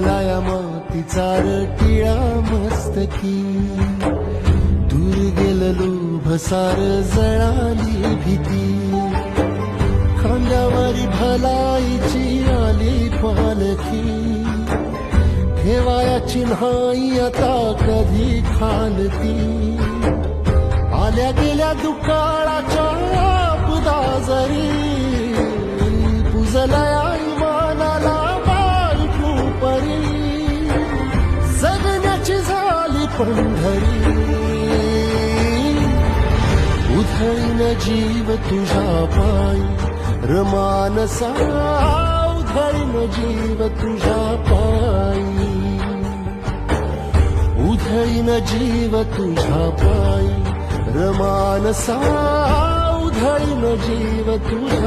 लाया मातीचा टिळा मस्तकी, दूर गेलेलो भसार जळाली भीती, खांद्यावरी भलाईची आली पालखी, ठेवायाची नाही आता कधी खालती, आल्या गेल्या दुकाळाच्या बुदाजरी, पुजलया इमानाला बायकू परी, जगण्याची झाली पंढरी, उधळीन जीव तुझ्या पायी रमानसा, उधळीन जीव तुझ्या पायी, उधळीन जीव तुझ्या पायी रमानसा, उधळीन जीव तुझ्या